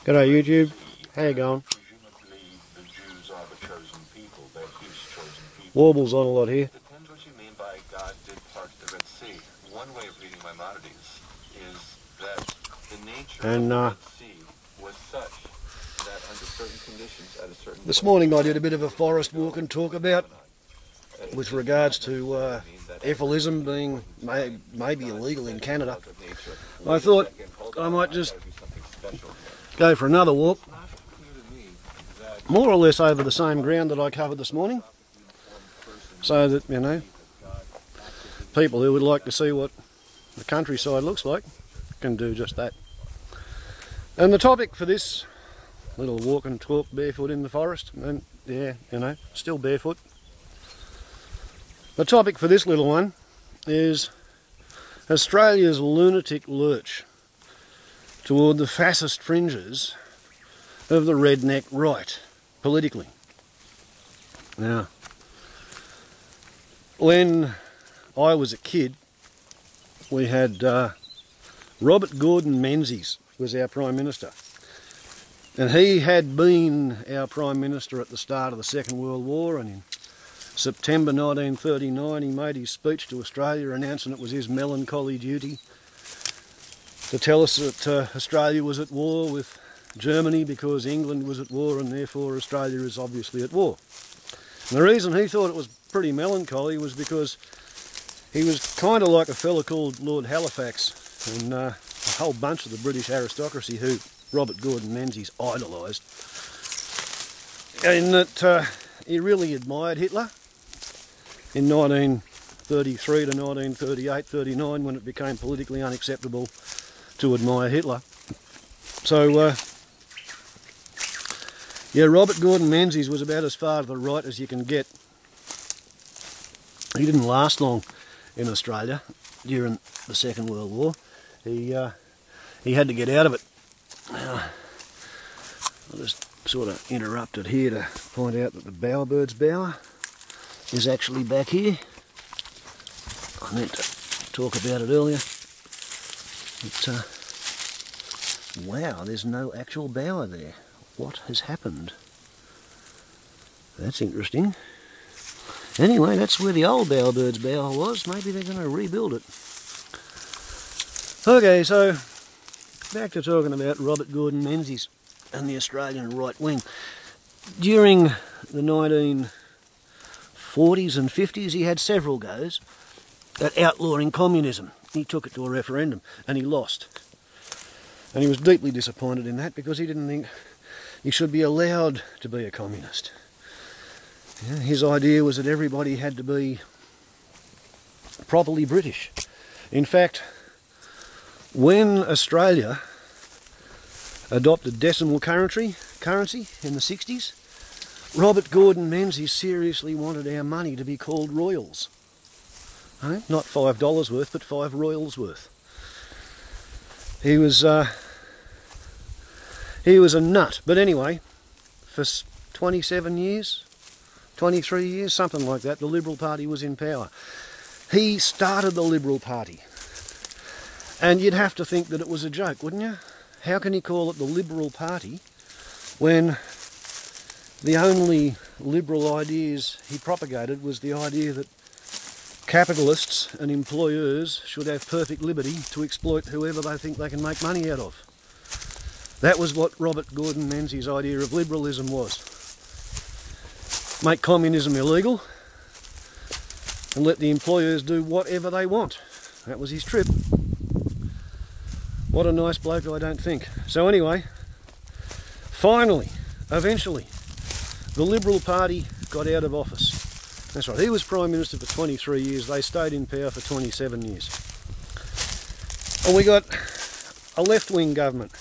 G'day YouTube, how you going? Presumably the Jews are the chosen people, they're his chosen people. Warbles on a lot here. Depends what you mean by God did part the Red Sea. One way of reading Maimonides is that the nature of the Red Sea was such that under certain conditions at a certain This morning I did a bit of a forest walk and talk about with regards to ephilism being maybe illegal in Canada. I thought I might just go for another walk, more or less over the same ground that I covered this morning, so that, you know, people who would like to see what the countryside looks like can do just that. And the topic for this little walk and talk, barefoot in the forest, and yeah, you know, still barefoot. The topic for this little one is Australia's lunatic lurch toward the fascist fringes of the redneck right, politically. Now, when I was a kid, we had Robert Gordon Menzies was our Prime Minister. And he had been our Prime Minister at the start of the Second World War, and in September 1939 he made his speech to Australia announcing it was his melancholy duty to tell us that Australia was at war with Germany because England was at war and therefore Australia is obviously at war. And the reason he thought it was pretty melancholy was because he was kind of like a fella called Lord Halifax and a whole bunch of the British aristocracy who Robert Gordon Menzies idolised, in that he really admired Hitler in 1933 to 1938-39 when it became politically unacceptable to admire Hitler. So yeah, Robert Gordon Menzies was about as far to the right as you can get. He didn't last long in Australia during the Second World War. He had to get out of it. I'll just sort of interrupt it here to point out that the bowerbird's bower is actually back here. I meant to talk about it earlier. Wow, there's no actual bower there. What has happened? That's interesting. Anyway, that's where the old bowerbird's bower was. Maybe they're going to rebuild it. Okay, so back to talking about Robert Gordon Menzies and the Australian right wing. During the 1940s and 50s, he had several goes at outlawing communism. He took it to a referendum and he lost. And he was deeply disappointed in that because he didn't think he should be allowed to be a communist. Yeah, his idea was that everybody had to be properly British. In fact, when Australia adopted decimal currency in the 60s, Robert Gordon Menzies seriously wanted our money to be called royals. Not $5 worth, but 5 royals worth. He was a nut. But anyway, for 27 years, 23 years, something like that, the Liberal Party was in power. He started the Liberal Party. And you'd have to think that it was a joke, wouldn't you? How can he call it the Liberal Party when the only liberal ideas he propagated was the idea that capitalists and employers should have perfect liberty to exploit whoever they think they can make money out of. That was what Robert Gordon Menzies' idea of liberalism was. Make communism illegal and let the employers do whatever they want. That was his trip. What a nice bloke, I don't think. So anyway, finally, eventually, the Liberal Party got out of office. That's right, he was Prime Minister for 23 years, they stayed in power for 27 years. And we got a left-wing government.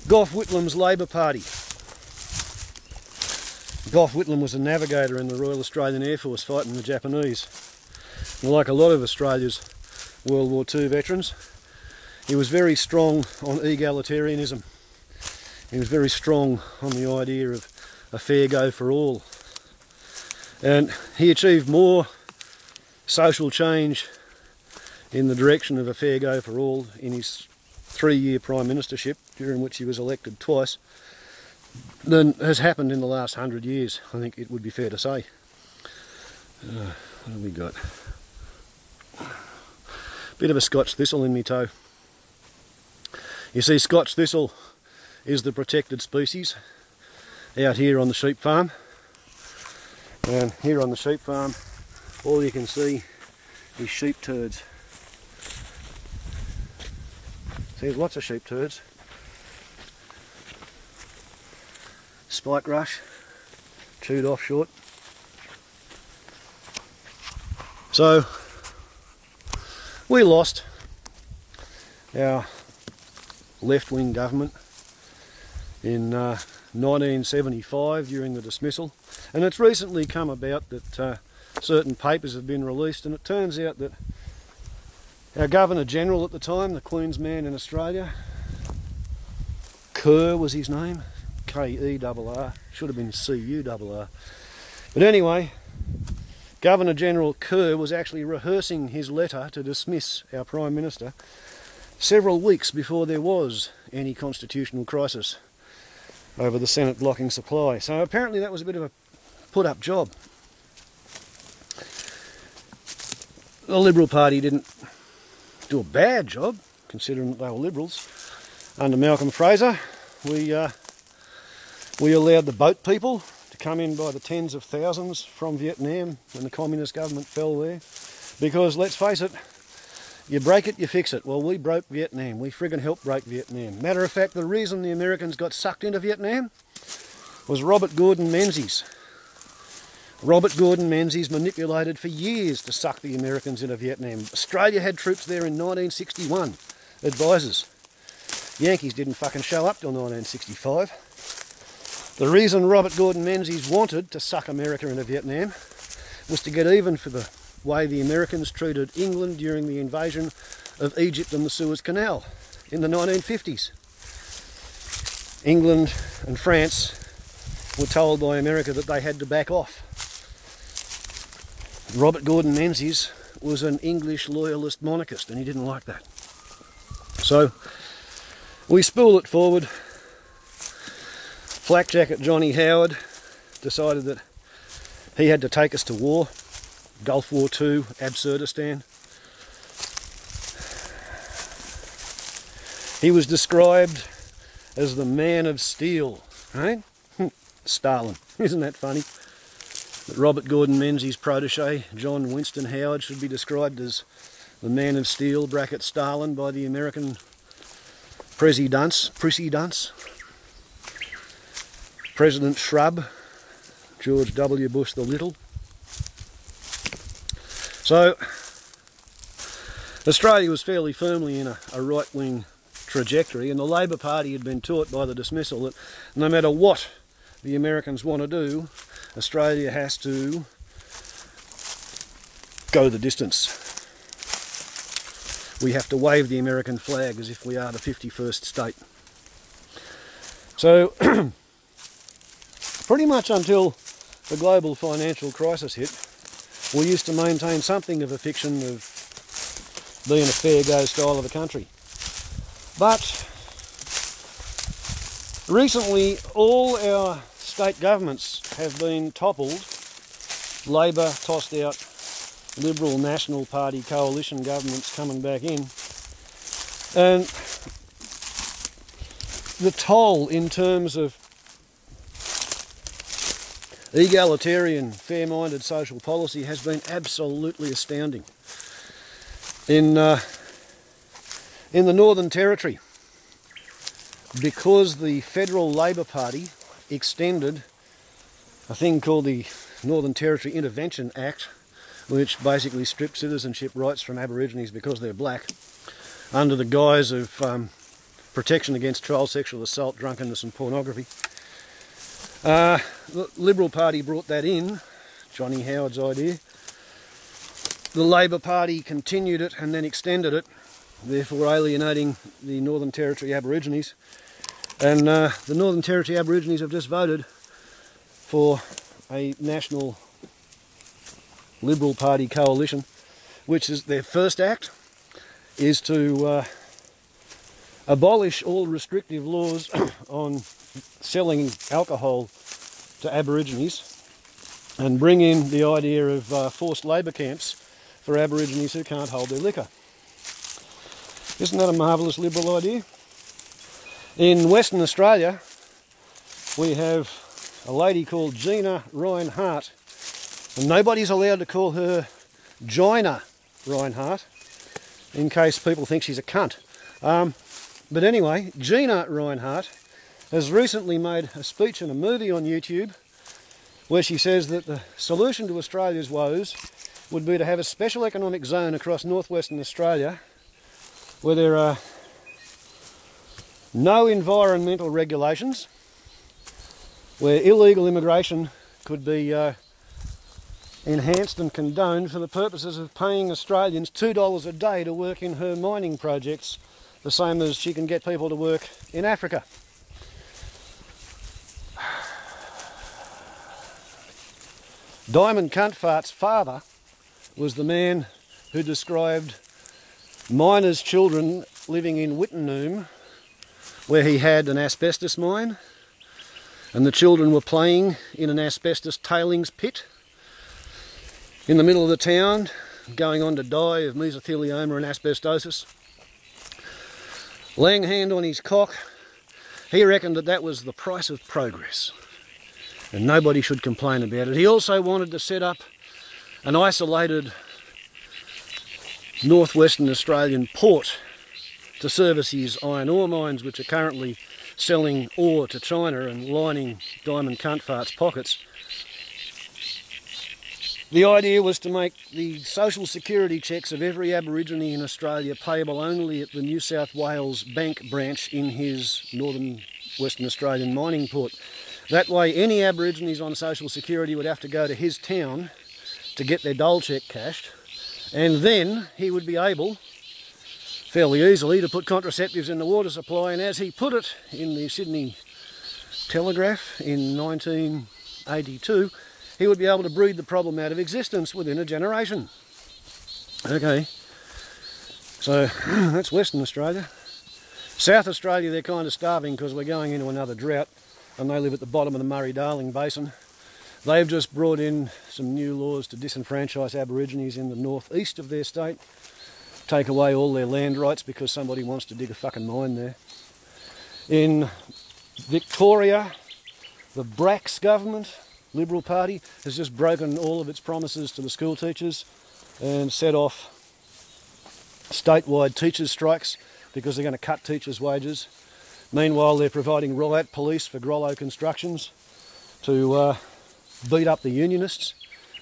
Gough Whitlam's Labor Party. Gough Whitlam was a navigator in the Royal Australian Air Force fighting the Japanese. And like a lot of Australia's World War II veterans, he was very strong on egalitarianism. He was very strong on the idea of a fair go for all. And he achieved more social change in the direction of a fair go for all in his 3-year prime ministership, during which he was elected twice, than has happened in the last 100 years, I think it would be fair to say. What have we got? Bit of a Scotch thistle in me toe. You see, Scotch thistle is the protected species out here on the sheep farm. And here on the sheep farm, all you can see is sheep turds. See, there's lots of sheep turds. Spike rush, chewed off short. So, we lost our left-wing government in 1975 during the dismissal, and it's recently come about that certain papers have been released, and it turns out that our Governor-General at the time, the Queen's man in Australia, Kerr was his name, K-E-R-R, should have been C-U-R-R. But anyway, Governor-General Kerr was actually rehearsing his letter to dismiss our Prime Minister several weeks before there was any constitutional crisis over the Senate blocking supply. So apparently that was a bit of a put-up job. The Liberal Party didn't do a bad job, considering that they were Liberals. Under Malcolm Fraser, we allowed the boat people to come in by the tens of thousands from Vietnam when the communist government fell there. Because, let's face it, you break it, you fix it. Well, we broke Vietnam. We friggin' helped break Vietnam. Matter of fact, the reason the Americans got sucked into Vietnam was Robert Gordon Menzies. Robert Gordon Menzies manipulated for years to suck the Americans into Vietnam. Australia had troops there in 1961, advisors. Yankees didn't fucking show up till 1965. The reason Robert Gordon Menzies wanted to suck America into Vietnam was to get even for the way the Americans treated England during the invasion of Egypt and the Suez Canal in the 1950s. England and France were told by America that they had to back off. Robert Gordon Menzies was an English loyalist monarchist, and he didn't like that. So we spool it forward. Flak Jacket Johnny Howard decided that he had to take us to war. Gulf War II, Absurdistan. He was described as the man of steel, right? Stalin. Isn't that funny? That Robert Gordon Menzies' protege, John Winston Howard, should be described as the man of steel, bracket Stalin, by the American presidents. President Shrub, George W. Bush the Little. So, Australia was fairly firmly in a right-wing trajectory, and the Labor Party had been taught by the dismissal that no matter what the Americans want to do, Australia has to go the distance. We have to wave the American flag as if we are the 51st state. So, pretty much until the global financial crisis hit, we used to maintain something of a fiction of being a fair-go style of a country. But recently, all our state governments have been toppled. Labor tossed out, Liberal National Party coalition governments coming back in. And the toll in terms of egalitarian, fair-minded social policy has been absolutely astounding. In the Northern Territory, because the Federal Labor Party extended a thing called the Northern Territory Intervention Act, which basically stripped citizenship rights from Aborigines because they're black, under the guise of protection against child sexual assault, drunkenness and pornography. The Liberal Party brought that in, Johnny Howard's idea. The Labor Party continued it and then extended it, therefore alienating the Northern Territory Aborigines. And the Northern Territory Aborigines have just voted for a national Liberal Party coalition, which is their first act, is to abolish all restrictive laws on selling alcohol to Aborigines and bring in the idea of forced labour camps for Aborigines who can't hold their liquor. Isn't that a marvellous Liberal idea? In Western Australia, we have a lady called Gina Reinhardt, and nobody's allowed to call her Gina Reinhardt in case people think she's a cunt. But anyway, Gina Reinhardt has recently made a speech in a movie on YouTube where she says that the solution to Australia's woes would be to have a special economic zone across northwestern Australia where there are no environmental regulations, where illegal immigration could be enhanced and condoned for the purposes of paying Australians $2 a day to work in her mining projects, the same as she can get people to work in Africa. Diamond Cuntfart's father was the man who described miners' children living in Wittenoom, where he had an asbestos mine, and the children were playing in an asbestos tailings pit in the middle of the town, going on to die of mesothelioma and asbestosis. Laying hand on his cock, he reckoned that that was the price of progress, and nobody should complain about it. He also wanted to set up an isolated northwestern Australian port to service his iron ore mines, which are currently selling ore to China and lining Diamond Cuntfart's pockets. The idea was to make the social security checks of every Aborigine in Australia payable only at the New South Wales bank branch in his northern Western Australian mining port. That way any Aborigines on social security would have to go to his town to get their dole check cashed, and then he would be able fairly easily to put contraceptives in the water supply, and as he put it in the Sydney Telegraph in 1982, he would be able to breed the problem out of existence within a generation. Okay, so that's Western Australia. South Australia, they're kind of starving because we're going into another drought, and they live at the bottom of the Murray-Darling Basin. They've just brought in some new laws to disenfranchise Aborigines in the northeast of their state, take away all their land rights because somebody wants to dig a fucking mine there. In Victoria, the Bracks government, Liberal Party, has just broken all of its promises to the school teachers and set off statewide teachers' strikes because they're going to cut teachers' wages. Meanwhile, they're providing riot police for Grollo Constructions to beat up the unionists.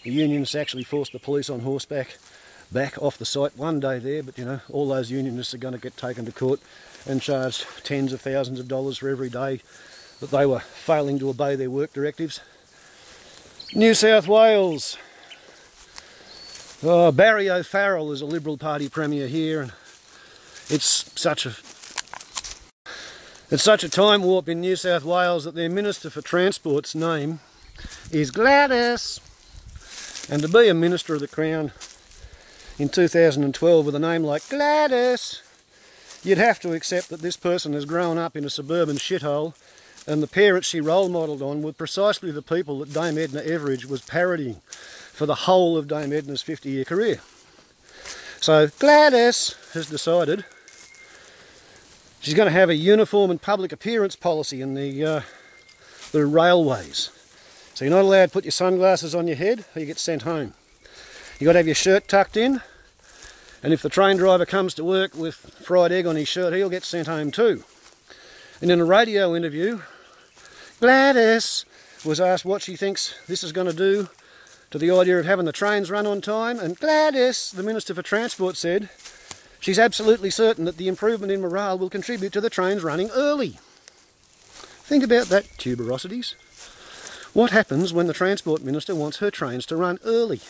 The unionists actually forced the police on horseback back off the site one day there, but you know, all those unionists are going to get taken to court and charged tens of thousands of dollars for every day that they were failing to obey their work directives. New South Wales. Barry O'Farrell is a Liberal Party Premier here, and it's such a time warp in New South Wales that their Minister for Transport's name is Gladys. And to be a Minister of the Crown in 2012 with a name like Gladys, you'd have to accept that this person has grown up in a suburban shithole, and the parents she role modelled on were precisely the people that Dame Edna Everage was parodying for the whole of Dame Edna's 50-year career. So Gladys has decided she's going to have a uniform and public appearance policy in the railways. So you're not allowed to put your sunglasses on your head or you get sent home. You've got to have your shirt tucked in, and if the train driver comes to work with fried egg on his shirt, he'll get sent home too. And in a radio interview, Gladys was asked what she thinks this is going to do to the idea of having the trains run on time, and Gladys, the Minister for Transport, said she's absolutely certain that the improvement in morale will contribute to the trains running early. Think about that, tuberosities. What happens when the Transport Minister wants her trains to run early?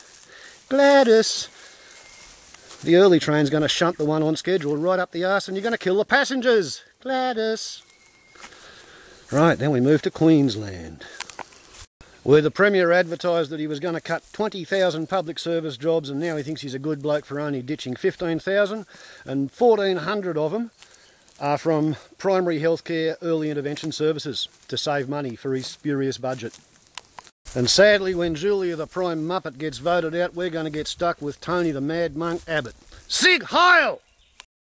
Gladys, the early train's going to shunt the one on schedule right up the arse, and you're going to kill the passengers. Gladys. Right, then we move to Queensland, where the Premier advertised that he was going to cut 20,000 public service jobs, and now he thinks he's a good bloke for only ditching 15,000, and 1,400 of them from primary healthcare early intervention services to save money for his spurious budget. And sadly, when Julia the Prime Muppet gets voted out, we're going to get stuck with Tony the Mad Monk Abbott. Sig Heil!